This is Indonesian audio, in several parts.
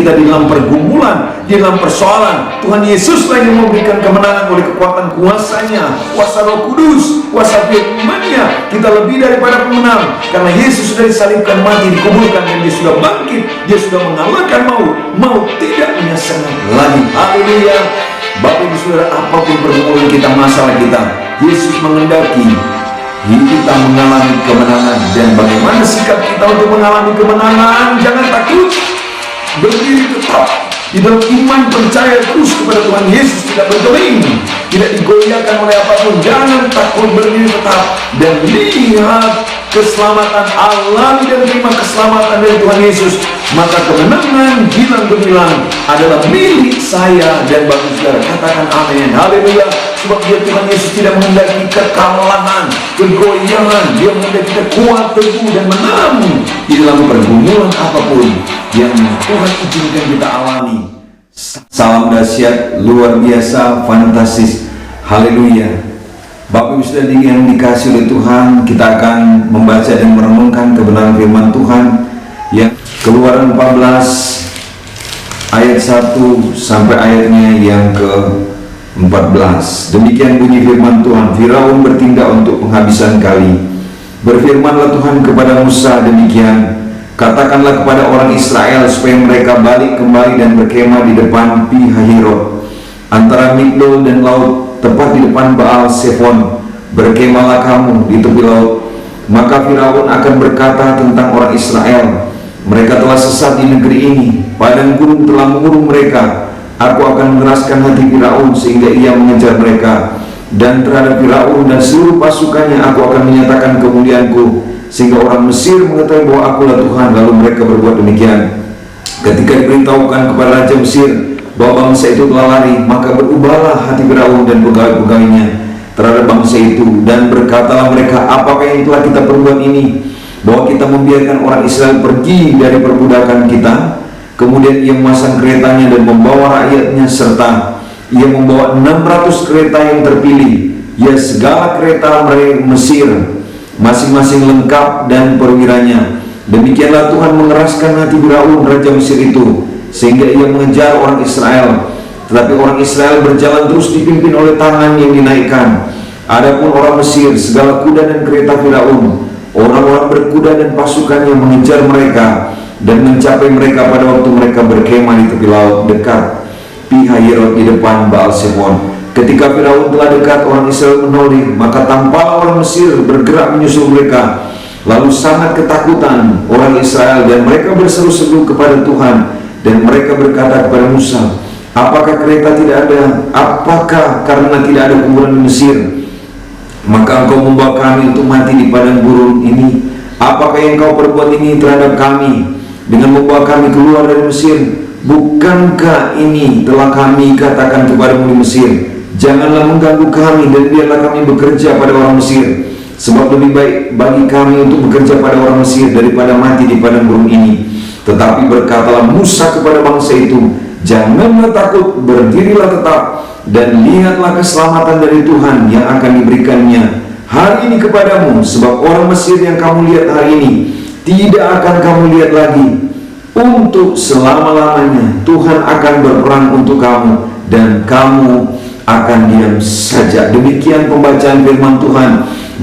kita di dalam pergumulan, di dalam persoalan, Tuhan Yesuslah yang memberikan kemenangan oleh kekuatan kuasanya, kuasa Roh Kudus, kuasa firman-Nya. Kita lebih daripada pemenang, karena Yesus sudah disalibkan, mati, dikuburkan, dan Dia sudah bangkit. Dia sudah mengalahkan maut. Maut tidak menyaksikan lagi. Haleluya. Bapak Ibu Saudara, apapun pergumulan kita, masalah kita, Yesus mengendaki kita mengalami kemenangan. Dan bagaimana sikap kita untuk mengalami kemenangan? Jangan takut, berdiri tetap di dalam iman, percaya terus kepada Tuhan Yesus, tidak bergeming, tidak digoyahkan oleh apapun. Jangan takut, berdiri tetap dan lihat keselamatan Allah, dan terima keselamatan dari Tuhan Yesus. Maka kemenangan hilang gemilang adalah milik saya dan bagi saudara. Katakan amin. Haleluya. Sebab dia, Tuhan Yesus, tidak menghendaki kekalahan, kegoyangan. Dia menghendaki kita kuat, teguh, dan menang di dalam pergumulan apapun yang Tuhan izinkan kita alami. Salam dahsyat, luar biasa, fantastis. Haleluya. Bapak Ibu Saudara yang dikasih oleh Tuhan, kita akan membaca dan merenungkan kebenaran firman Tuhan yang Keluaran 14 ayat 1 sampai ayatnya yang ke-14. Demikian bunyi firman Tuhan. Firaun bertindak untuk penghabisan kali. Berfirmanlah Tuhan kepada Musa demikian, katakanlah kepada orang Israel supaya mereka balik kembali dan berkemah di depan Pi Hahirot, antara Migdol dan laut, tepat di depan Baal Zephon. Berkemahlah kamu di tepi laut. Maka Firaun akan berkata tentang orang Israel, mereka telah sesat di negeri ini, padang gurun telah mengurung mereka. Aku akan mengeraskan hati Firaun sehingga ia mengejar mereka, dan terhadap Firaun dan seluruh pasukannya aku akan menyatakan kemuliaanku, sehingga orang Mesir mengetahui bahwa akulah Tuhan. Lalu mereka berbuat demikian. Ketika diberitahukan kepada Raja Mesir bahwa bangsa itu telah lari, maka berubahlah hati Firaun dan pegawai-pegawainya terhadap bangsa itu, dan berkatalah mereka, apakah yang telah kita perbuat ini, bahwa kita membiarkan orang Israel pergi dari perbudakan kita? Kemudian ia memasang keretanya dan membawa rakyatnya, serta ia membawa 600 kereta yang terpilih, ya segala kereta Mesir, masing-masing lengkap dan perwiranya. Demikianlah Tuhan mengeraskan hati Firaun Raja Mesir itu, sehingga ia mengejar orang Israel. Tetapi orang Israel berjalan terus dipimpin oleh tangan yang dinaikkan. Adapun orang Mesir, segala kuda dan kereta Firaun, orang-orang berkuda dan pasukannya mengejar mereka dan mencapai mereka pada waktu mereka berkemah di tepi laut dekat Pi Hahirot di depan Baal Zephon. Ketika Firaun telah dekat, orang Israel menoleh, maka tampaklah orang Mesir bergerak menyusul mereka. Lalu sangat ketakutan orang Israel, dan mereka berseru-seru kepada Tuhan, dan mereka berkata kepada Musa, apakah kereta tidak ada? Apakah karena tidak ada kuburan di Mesir maka engkau membawa kami untuk mati di padang gurun ini? Apakah yang kau perbuat ini terhadap kami dengan membawa kami keluar dari Mesir? Bukankah ini telah kami katakan kepadamu di Mesir, janganlah mengganggu kami, dan biarlah kami bekerja pada orang Mesir, sebab lebih baik bagi kami untuk bekerja pada orang Mesir daripada mati di padang gurun ini. Tetapi berkatalah Musa kepada bangsa itu, janganlah takut, berdirilah tetap, dan lihatlah keselamatan dari Tuhan yang akan diberikannya hari ini kepadamu. Sebab orang Mesir yang kamu lihat hari ini tidak akan kamu lihat lagi untuk selama-lamanya. Tuhan akan berperang untuk kamu, dan kamu akan diam saja. Demikian pembacaan firman Tuhan.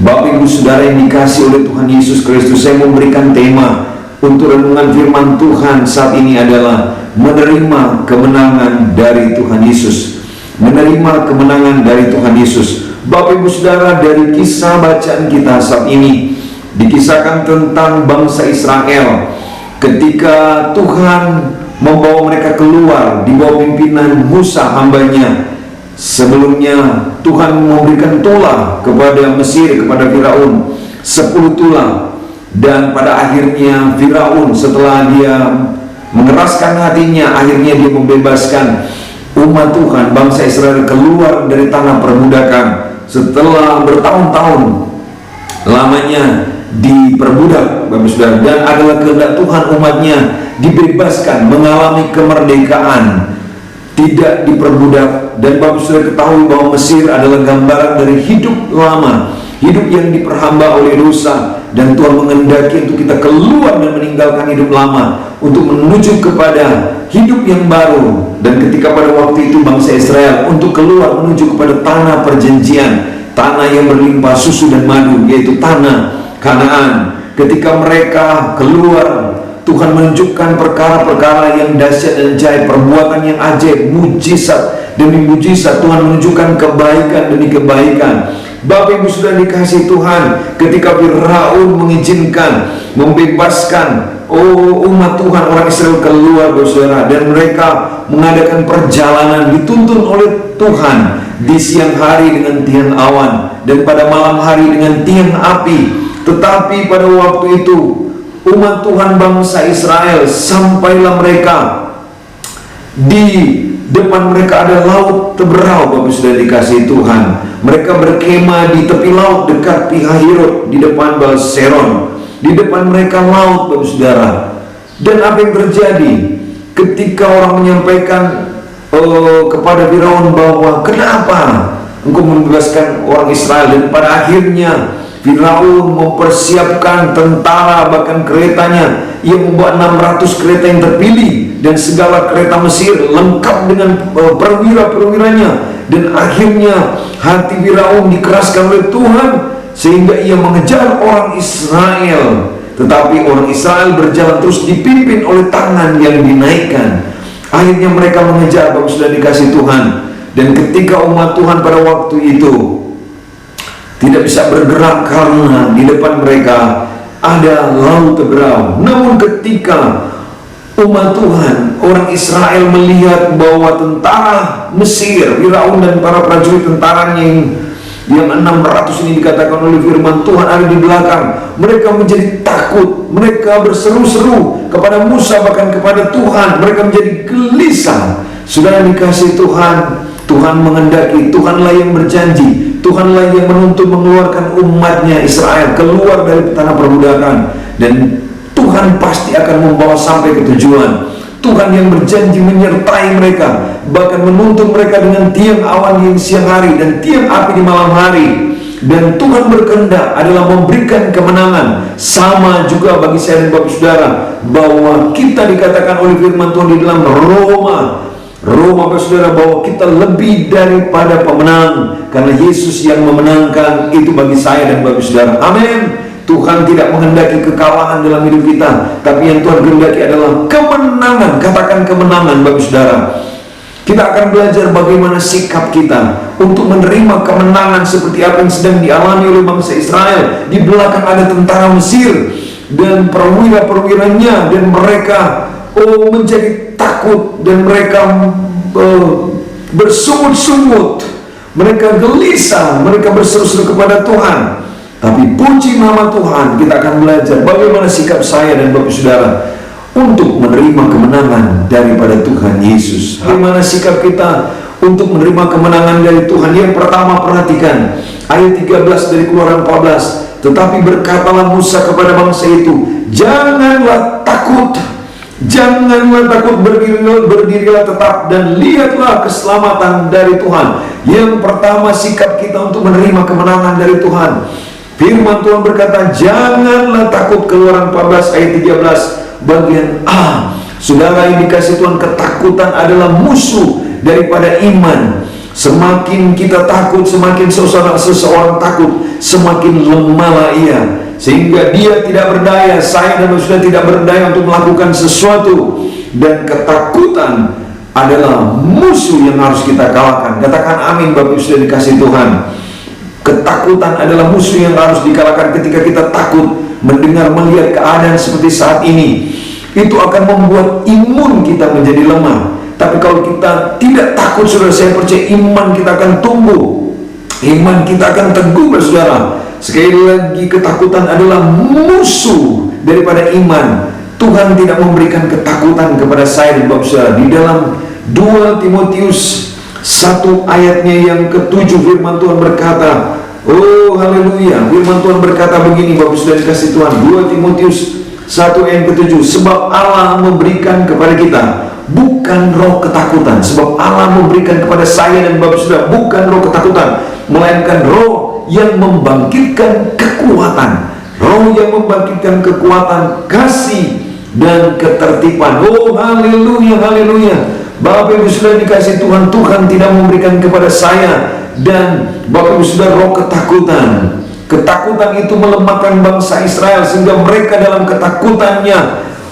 Bapak Ibu Saudara yang dikasih oleh Tuhan Yesus Kristus, saya memberikan tema untuk renungan firman Tuhan saat ini adalah menerima kemenangan dari Tuhan Yesus. Menerima kemenangan dari Tuhan Yesus. Bapak Ibu Saudara, dari kisah bacaan kita saat ini dikisahkan tentang bangsa Israel ketika Tuhan membawa mereka keluar di bawah pimpinan Musa hambanya. Sebelumnya Tuhan memberikan tola kepada Mesir, kepada Firaun, 10 tola. Dan pada akhirnya Firaun setelah dia mengeraskan hatinya, akhirnya dia membebaskan umat Tuhan, bangsa Israel, keluar dari tanah perbudakan setelah bertahun-tahun lamanya diperbudak, Bapak Saudara. Dan adalah kehendak Tuhan umatnya dibebaskan, mengalami kemerdekaan, tidak diperbudak. Dan Bapak Saudara ketahui bahwa Mesir adalah gambaran dari hidup lama, hidup yang diperhamba oleh dosa, dan Tuhan mengendaki untuk kita keluar dan meninggalkan hidup lama untuk menuju kepada hidup yang baru. Dan ketika pada waktu itu bangsa Israel untuk keluar menuju kepada tanah perjanjian, tanah yang berlimpah susu dan madu, yaitu tanah Kanaan. Ketika mereka keluar, Tuhan menunjukkan perkara-perkara yang dahsyat dan ajaib, perbuatan yang ajaib, mujizat demi mujizat. Tuhan menunjukkan kebaikan demi kebaikan. Bapak Ibu sudah dikasih Tuhan, ketika Firaun mengizinkan, membebaskan umat Tuhan, orang Israel keluar, saudara, dan mereka mengadakan perjalanan dituntun oleh Tuhan di siang hari dengan tiang awan dan pada malam hari dengan tiang api. Tetapi pada waktu itu umat Tuhan bangsa Israel, sampailah mereka di depan mereka ada laut Teberau. Bapak sudah dikasih Tuhan, mereka berkemah di tepi laut dekat Pihahirot di depan Baal-Seron. Di depan mereka laut, Bapak saudara. Dan apa yang terjadi ketika orang menyampaikan kepada Firaun bahwa kenapa engkau membebaskan orang Israel, dan pada akhirnya Firaun mempersiapkan tentara, bahkan keretanya. Ia membawa 600 kereta yang terpilih dan segala kereta Mesir lengkap dengan perwira-perwiranya. Dan akhirnya hati Firaun dikeraskan oleh Tuhan sehingga ia mengejar orang Israel. Tetapi orang Israel berjalan terus dipimpin oleh tangan yang dinaikkan. Akhirnya mereka mengejar, Bapak sudah dikasih Tuhan. Dan ketika umat Tuhan pada waktu itu tidak bisa bergerak karena di depan mereka ada laut Teberau. Namun ketika umat Tuhan, orang Israel melihat bahwa tentara Mesir, Firaun dan para prajurit tentaranya yang 600 ini dikatakan oleh firman Tuhan ada di belakang, mereka menjadi takut. Mereka berseru-seru kepada Musa, bahkan kepada Tuhan. Mereka menjadi gelisah. Sudah dikasih Tuhan, Tuhan mengendaki, Tuhanlah yang berjanji, Tuhanlah yang menuntun mengeluarkan umatnya Israel keluar dari tanah perbudakan. Dan Tuhan pasti akan membawa sampai ke tujuan. Tuhan yang berjanji menyertai mereka, bahkan menuntun mereka dengan tiang awan di siang hari dan tiang api di malam hari. Dan Tuhan berkehendak adalah memberikan kemenangan. Sama juga bagi saya dan Bapak saudara, bahwa kita dikatakan oleh firman Tuhan di dalam Roma Bapak saudara, bahwa kita lebih daripada pemenang, karena Yesus yang memenangkan itu bagi saya dan Bapak saudara. Amin. Tuhan tidak menghendaki kekalahan dalam hidup kita, tapi yang Tuhan kehendaki adalah kemenangan. Katakan kemenangan, Bapak saudara. Kita akan belajar bagaimana sikap kita untuk menerima kemenangan seperti apa yang sedang dialami oleh bangsa Israel. Di belakang ada tentara Mesir dan perwira-perwiranya, dan mereka menjadi takut, dan mereka bersungut-sungut, mereka gelisah, mereka berseru-seru kepada Tuhan. Tapi puji nama Tuhan, kita akan belajar bagaimana sikap saya dan Bapak saudara untuk menerima kemenangan daripada Tuhan Yesus. Bagaimana sikap kita untuk menerima kemenangan dari Tuhan? Yang pertama, perhatikan ayat 13 dari Keluaran 14. Tetapi berkatalah Musa kepada bangsa itu, janganlah takut, berdirilah tetap dan lihatlah keselamatan dari Tuhan. Yang pertama, sikap kita untuk menerima kemenangan dari Tuhan. Firman Tuhan berkata, janganlah takut. Keluaran 14 ayat 13 bagian A. Saudara yang dikasih Tuhan, ketakutan adalah musuh daripada iman. Semakin kita takut, semakin seseorang takut, semakin lemahlah ia, sehingga dia tidak berdaya. Saya dan sudah tidak berdaya untuk melakukan sesuatu. Dan ketakutan adalah musuh yang harus kita kalahkan. Katakan amin, Bapak sudah dikasih Tuhan. Ketakutan adalah musuh yang harus dikalahkan. Ketika kita takut mendengar, melihat keadaan seperti saat ini, itu akan membuat imun kita menjadi lemah. Tapi kalau kita tidak takut, saudara, saya percaya iman kita akan tumbuh, iman kita akan teguh, saudara. Sekali lagi, ketakutan adalah musuh daripada iman. Tuhan tidak memberikan ketakutan kepada saya dan Bapak saudara. Di dalam 2 Timotius 1 ayatnya yang ke-7, firman Tuhan berkata, oh haleluya, firman Tuhan berkata begini, Bapak sudah dikasih Tuhan. 2 Timotius 1 ayat ke-7, sebab Allah memberikan kepada kita bukan roh ketakutan. Sebab Allah memberikan kepada saya dan Bapak sudah bukan roh ketakutan, melainkan roh yang membangkitkan kekuatan. Roh yang membangkitkan kekuatan, kasih, dan ketertiban. Oh haleluya, haleluya. Bapak Ibu sudah dikasih Tuhan, Tuhan tidak memberikan kepada saya dan Bapak Ibu sudah roh ketakutan. Ketakutan itu melemahkan bangsa Israel sehingga mereka dalam ketakutannya,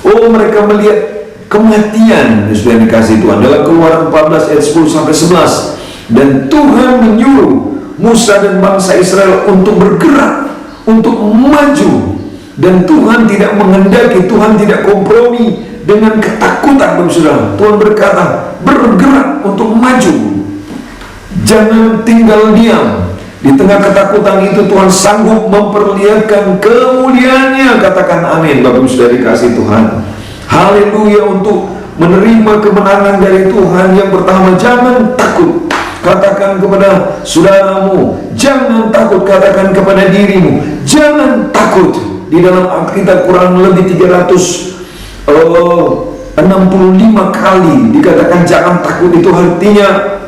oh mereka melihat kematian. Sudah dikasih Tuhan dalam Keluaran 14 ayat 10 sampai 11. Dan Tuhan menyuruh Musa dan bangsa Israel untuk bergerak, untuk maju. Dan Tuhan tidak menghendaki, Tuhan tidak kompromi dengan ketakutan, Bapak Saudara. Tuhan berkata, bergerak untuk maju, jangan tinggal diam. Di tengah ketakutan itu Tuhan sanggup memperlihatkan kemuliaannya. Katakan amin, Bapak Ibu sudah dikasih Tuhan. Haleluya. Untuk menerima kemenangan dari Tuhan, yang pertama, jangan takut. Katakan kepada saudaramu, jangan takut. Katakan kepada dirimu, jangan takut. Di dalam Alkitab kurang lebih 365 kali dikatakan jangan takut. Itu artinya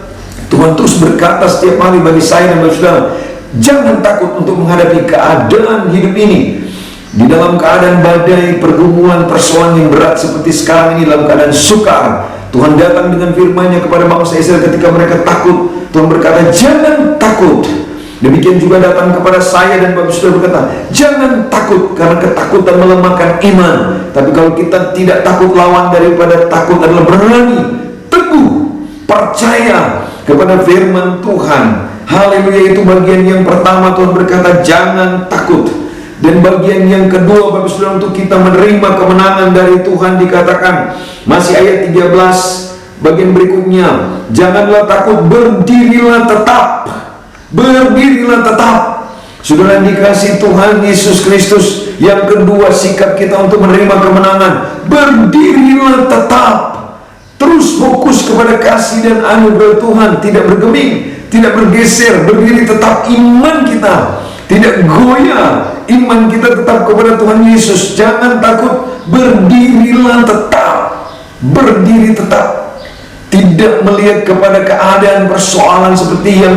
Tuhan terus berkata setiap hari bagi saya dan bagi saudara, jangan takut untuk menghadapi keadaan hidup ini. Di dalam keadaan badai, pergumulan, persoalan yang berat seperti sekarang ini, dalam keadaan sukar, Tuhan datang dengan firman-Nya kepada bangsa Israel ketika mereka takut. Tuhan berkata, jangan takut. Demikian juga datang kepada saya dan Bapak Saudara berkata, jangan takut, karena ketakutan melemahkan iman. Tapi kalau kita tidak takut, lawan daripada takut adalah berani, teguh, percaya kepada firman Tuhan. Haleluya. Itu bagian yang pertama. Tuhan berkata jangan takut. Dan bagian yang kedua, Bapak Saudara, untuk kita menerima kemenangan dari Tuhan, dikatakan masih ayat 13 bagian berikutnya, janganlah takut, berdirilah tetap. Berdirilah tetap. Saudara dikasih Tuhan Yesus Kristus, yang kedua sikap kita untuk menerima kemenangan, berdirilah tetap. Terus fokus kepada kasih dan anugerah Tuhan, tidak bergeming, tidak bergeser, berdiri tetap. Iman kita tidak goyah, iman kita tetap kepada Tuhan Yesus. Jangan takut, berdirilah tetap. Berdiri tetap, tidak melihat kepada keadaan persoalan seperti yang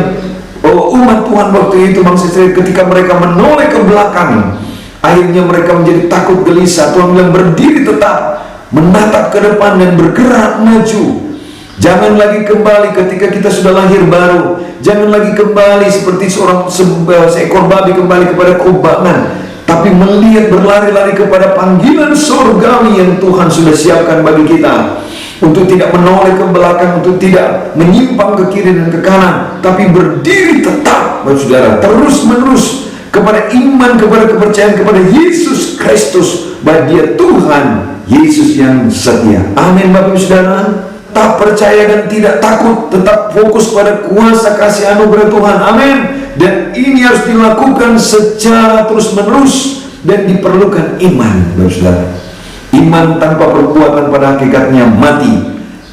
umat Tuhan waktu itu, bangsa Israel, ketika mereka menoleh ke belakang, akhirnya mereka menjadi takut gelisah. Tuhan bilang berdiri tetap, menatap ke depan dan bergerak maju. Jangan lagi kembali ketika kita sudah lahir baru. Jangan lagi kembali seperti seekor babi kembali kepada kubangan, tapi melihat, berlari-lari kepada panggilan surgawi yang Tuhan sudah siapkan bagi kita. Untuk tidak menoleh ke belakang, untuk tidak menyimpang ke kiri dan ke kanan, tapi berdiri tetap, Bapak Saudara, terus menerus kepada iman, kepada kepercayaan kepada Yesus Kristus, bahwa Dia Tuhan Yesus yang setia. Amin, Bapak Saudara. Tak percaya dan tidak takut, tetap fokus pada kuasa kasih anugerah Tuhan. Amin. Dan ini harus dilakukan secara terus menerus, dan diperlukan iman, Bapak Saudara. Iman tanpa perbuatan pada hakikatnya mati.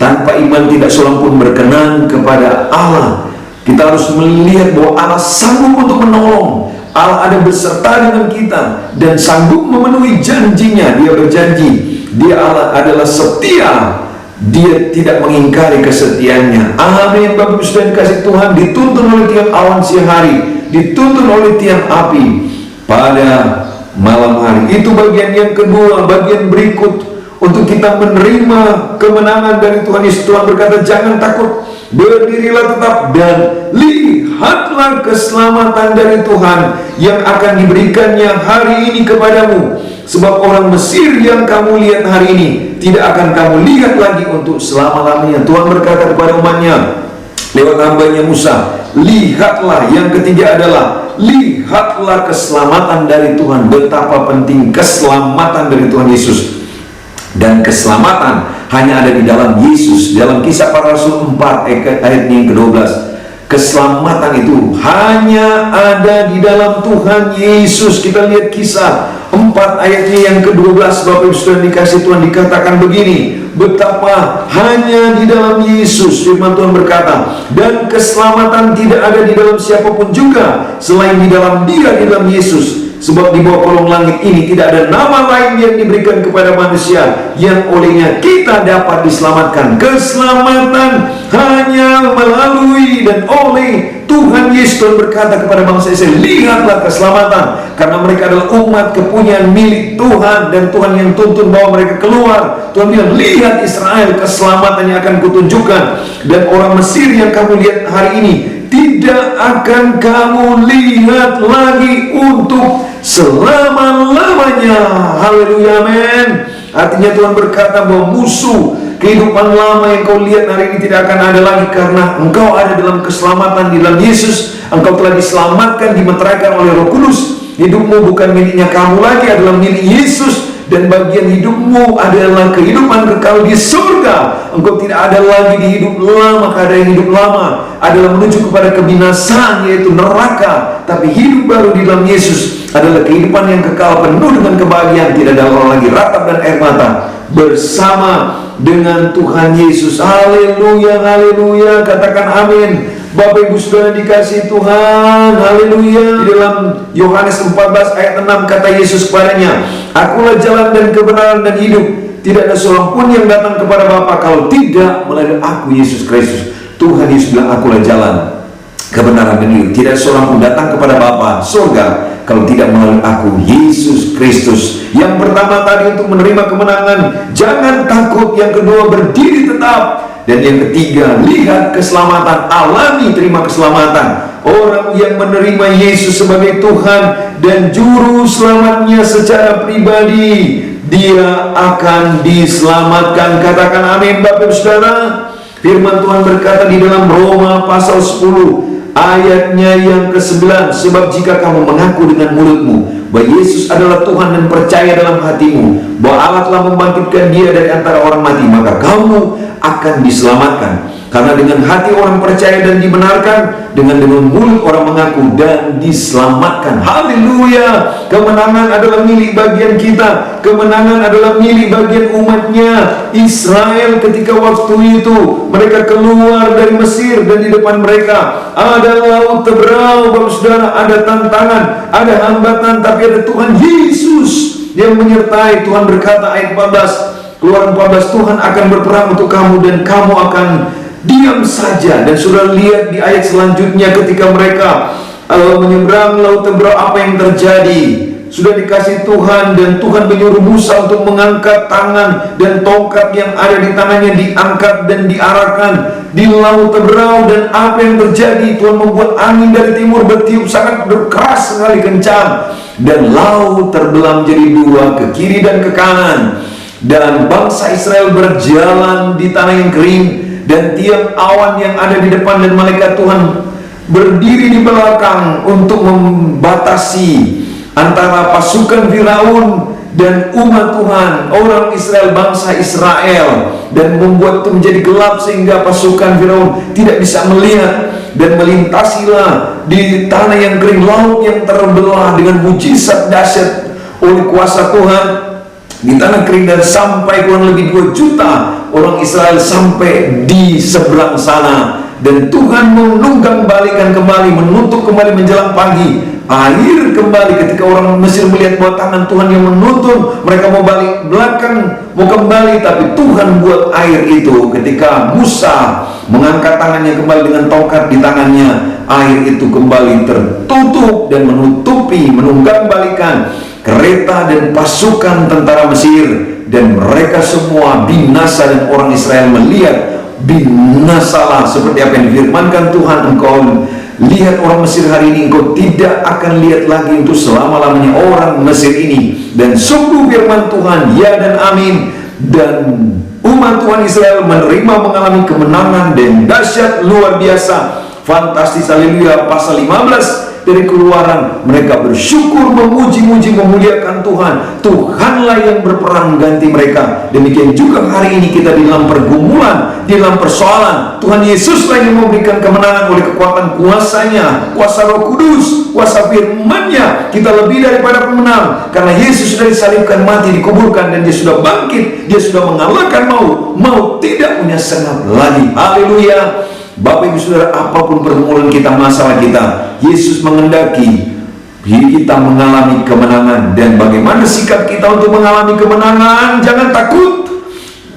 Tanpa iman tidak seorang pun berkenan kepada Allah. Kita harus melihat bahwa Allah sanggup untuk menolong. Allah ada beserta dengan kita dan sanggup memenuhi janjinya. Dia berjanji, Dia Allah adalah setia. Dia tidak mengingkari kesetiaannya. Amin. Bapak Ibu sudah dikasih Tuhan, dituntun oleh tiang awan siang hari, dituntun oleh tiang api pada malam hari. Itu bagian yang kedua. Bagian berikut untuk kita menerima kemenangan dari Tuhan Yesus. Tuhan berkata jangan takut, berdirilah tetap, dan lihatlah keselamatan dari Tuhan yang akan diberikannya hari ini kepadamu. Sebab orang Mesir yang kamu lihat hari ini tidak akan kamu lihat lagi untuk selama-lamanya. Tuhan berkata kepada umatnya lewat hambanya Musa, lihatlah. Yang ketiga adalah lihatlah keselamatan dari Tuhan. Betapa penting keselamatan dari Tuhan Yesus. Dan keselamatan hanya ada di dalam Yesus. Dalam Kisah Para Rasul 4 ayat yang ke-12, keselamatan itu hanya ada di dalam Tuhan Yesus. Kita lihat Kisah 4 ayatnya yang ke-12. Bapak Ibu sudah dikasih Tuhan, dikatakan begini, betapa hanya di dalam Yesus. Firman Tuhan berkata, dan keselamatan tidak ada di dalam siapapun juga selain di dalam Dia, di dalam Yesus. Sebab di bawah kolong langit ini tidak ada nama lain yang diberikan kepada manusia yang olehnya kita dapat diselamatkan. Keselamatan hanya melalui dan oleh Tuhan Yesus. Tuhan berkata kepada bangsa Israel, lihatlah keselamatan, karena mereka adalah umat kepunyaan milik Tuhan, dan Tuhan yang tuntun bawa mereka keluar. Tuhan bilang, lihat Israel, keselamatan yang akan kutunjukkan, dan orang Mesir yang kamu lihat hari ini tidak akan kamu lihat lagi untuk selama-lamanya. Haleluya, amin. Artinya Tuhan berkata bahwa musuh kehidupan lama yang kau lihat hari ini tidak akan ada lagi, karena engkau ada dalam keselamatan di dalam Yesus. Engkau telah diselamatkan, dimeteraikan oleh Roh Kudus. Hidupmu bukan miliknya kamu lagi, adalah milik Yesus. Dan bagian hidupmu adalah kehidupan kekal di surga. Engkau tidak ada lagi di hidup lama, keadaan hidup lama adalah menuju kepada kebinasaan, yaitu neraka. Tapi hidup baru di dalam Yesus adalah kehidupan yang kekal, penuh dengan kebahagiaan. Tidak ada orang lagi ratap dan air mata, bersama dengan Tuhan Yesus. Haleluya, haleluya, katakan amin. Bapak Ibu Saudara dikasihi Tuhan, haleluya. Di dalam Yohanes 14 ayat 6 kata Yesus kepadanya, akulah jalan dan kebenaran dan hidup. Tidak ada seorang pun yang datang kepada Bapa kalau tidak melalui aku, Yesus Kristus. Tuhan Yesus bilang, akulah jalan, kebenaran dan hidup. Tidak seorang pun datang kepada Bapa surga kalau tidak melalui aku, Yesus Kristus. Yang pertama tadi untuk menerima kemenangan, jangan takut. Yang kedua, berdiri tetap. Dan yang ketiga, lihat keselamatan, alami, terima keselamatan. Orang yang menerima Yesus sebagai Tuhan dan Juru Selamatnya secara pribadi, dia akan diselamatkan. Katakan amin, Bapak Ibu Saudara. Firman Tuhan berkata di dalam Roma pasal 10 ayatnya yang ke-9, sebab jika kamu mengaku dengan mulutmu bahwa Yesus adalah Tuhan dan percaya dalam hatimu bahwa Allah telah membangkitkan dia dari antara orang mati, maka kamu akan diselamatkan. Karena dengan hati orang percaya dan dibenarkan, dengan mulut orang mengaku dan diselamatkan. Haleluya. Kemenangan adalah milik bagian kita. Kemenangan adalah milik bagian umatnya Israel. Ketika waktu itu mereka keluar dari Mesir, dan di depan mereka ada laut Teberau, Bapak Saudara, ada tantangan, ada hambatan, tapi ada Tuhan Yesus yang menyertai. Tuhan berkata ayat 14 Keluaran 14, Tuhan akan berperang untuk kamu dan kamu akan diam saja. Dan sudah lihat di ayat selanjutnya ketika mereka menyeberang laut Teberau, apa yang terjadi. Sudah dikasih Tuhan, dan Tuhan menyuruh Musa untuk mengangkat tangan, dan tongkat yang ada di tangannya diangkat dan diarahkan di laut Teberau. Dan apa yang terjadi? Tuhan membuat angin dari timur bertiup sangat keras sekali, kencang, dan laut terbelah menjadi dua, ke kiri dan ke kanan. Dan bangsa Israel berjalan di tanah yang kering, dan tiap awan yang ada di depan dan malaikat Tuhan berdiri di belakang untuk membatasi antara pasukan Firaun dan umat Tuhan, orang Israel, bangsa Israel, dan membuat itu menjadi gelap sehingga pasukan Firaun tidak bisa melihat. Dan melintasilah di tanah yang kering laut yang terbelah dengan mujizat dahsyat oleh kuasa Tuhan di tanah kering, dan sampai kurang lebih 2 juta orang Israel sampai di seberang sana. Dan Tuhan menunggang balikan kembali, menutup kembali menjelang pagi, air kembali. Ketika orang Mesir melihat bahwa tangan Tuhan yang menuntun, mereka mau balik belakang, mau kembali, tapi Tuhan buat air itu. Ketika Musa mengangkat tangannya kembali dengan tongkat di tangannya, air itu kembali tertutup dan menutupi, menunggang balikan kereta dan pasukan tentara Mesir, dan mereka semua binasa. Dan orang Israel melihat binasalah seperti apa yang difirmankan Tuhan, engkau lihat orang Mesir hari ini, engkau tidak akan lihat lagi untuk selama-lamanya orang Mesir ini. Dan sungguh firman Tuhan, ya dan amin. Dan umat Tuhan Israel menerima, mengalami kemenangan dan dahsyat luar biasa, fantastis. Haleluya. Pasal 15 dari Keluaran, mereka bersyukur, memuji-muji, memuliakan Tuhan. Tuhanlah yang berperang ganti mereka. Demikian juga hari ini kita di dalam pergumulan, di dalam persoalan, Tuhan Yesuslah yang memberikan kemenangan oleh kekuatan kuasanya, kuasa Roh Kudus, kuasa firman-Nya. Kita lebih daripada pemenang, karena Yesus sudah disalibkan, mati, dikuburkan, dan Dia sudah bangkit. Dia sudah mengalahkan maut. Maut tidak punya sengat lagi. Haleluya. Bapak Ibu Saudara, apapun pergumulan kita, masalah kita, Yesus mengendaki kita mengalami kemenangan. Dan bagaimana sikap kita untuk mengalami kemenangan? Jangan takut,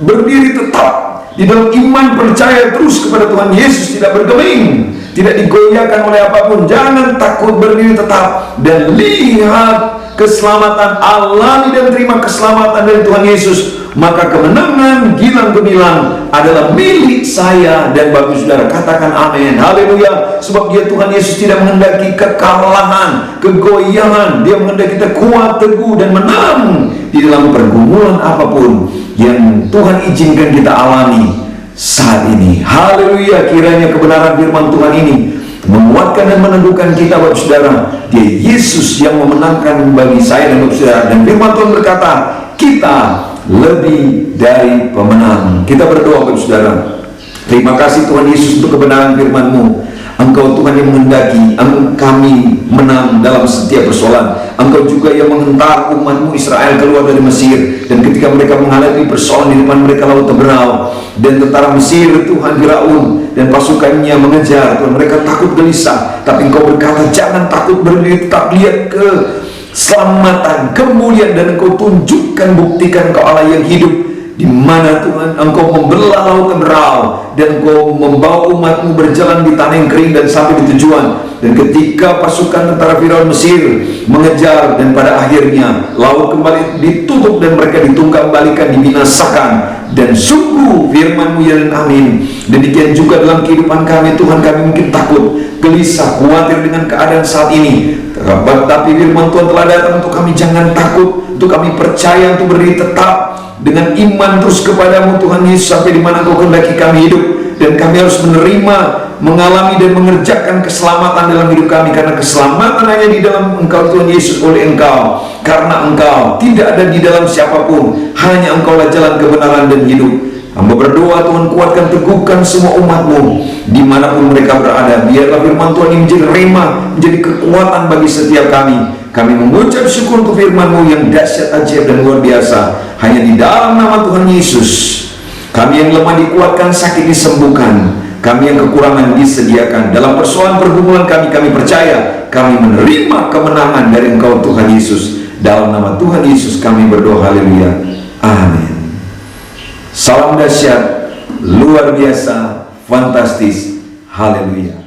berdiri tetap di dalam iman, percaya terus kepada Tuhan Yesus, tidak bergeming, tidak digoyahkan oleh apapun. Jangan takut, berdiri tetap dan lihat keselamatan, alami dan terima keselamatan dari Tuhan Yesus. Maka kemenangan gilang gemilang adalah milik saya dan bagi saudara. Katakan amin, haleluya. Sebab dia, Tuhan Yesus, tidak menghendaki kekalahan, kegoyangan. Dia menghendaki kita kuat, teguh, dan menang di dalam pergumulan apapun yang Tuhan izinkan kita alami saat ini. Haleluya. Kiranya kebenaran firman Tuhan ini menguatkan dan meneguhkan kita, Bapak Saudara. Dia Yesus yang memenangkan bagi saya dan Bapak Saudara. Dan firman Tuhan berkata, kita lebih dari pemenang. Kita berdoa, Bapak Saudara. Terima kasih Tuhan Yesus untuk kebenaran firman-Mu. Engkau Tuhan yang menghendaki kami menang dalam setiap persoalan. Engkau juga yang menghentar umat-Mu Israel keluar dari Mesir. Dan ketika mereka menghadapi persoalan di depan mereka, laut terbelah, dan tentara Mesir, Tuhan, Firaun dan pasukannya mengejar. Tuhan, mereka takut gelisah. Tapi Engkau berkata, jangan takut, berdiri tetap, lihat ke keselamatan, kemuliaan, dan Engkau tunjukkan, buktikan Engkau Allah yang hidup, di mana Tuhan Engkau membelah laut terbelah dan Engkau membawa umat-Mu berjalan di tanah yang kering dan sampai di tujuan. Dan ketika pasukan tentara Firaun Mesir mengejar, dan pada akhirnya laut kembali ditutup dan mereka ditunggang balikan, dibinasakan. Dan sungguh firman-Mu ya dan amin. Demikian juga dalam kehidupan kami, Tuhan, kami mungkin takut, gelisah, khawatir dengan keadaan saat ini. Tapi firman Tuhan telah datang untuk kami, jangan takut, untuk kami percaya, untuk berdiri tetap dengan iman terus kepadamu Tuhan Yesus, sampai di mana Engkau kehendaki kami hidup. Dan kami harus menerima, mengalami dan mengerjakan keselamatan dalam hidup kami, karena keselamatan hanya di dalam Engkau Tuhan Yesus, oleh Engkau, karena Engkau, tidak ada di dalam siapapun, hanya Engkaulah jalan kebenaran dan hidup. Hamba berdoa Tuhan, kuatkan, teguhkan semua umat-Mu dimanapun mereka berada. Biarlah firman Tuhan ini menjadi rema, menjadi kekuatan bagi setiap kami. Kami mengucap syukur untuk firman-Mu yang dahsyat, ajaib, dan luar biasa. Hanya di dalam nama Tuhan Yesus, kami yang lemah dikuatkan, sakit disembuhkan, kami yang kekurangan disediakan. Dalam persoalan pergumulan kami percaya, kami menerima kemenangan dari Engkau Tuhan Yesus. Dalam nama Tuhan Yesus kami berdoa, haleluya, amin. Salam dahsyat, luar biasa, fantastis, haleluya.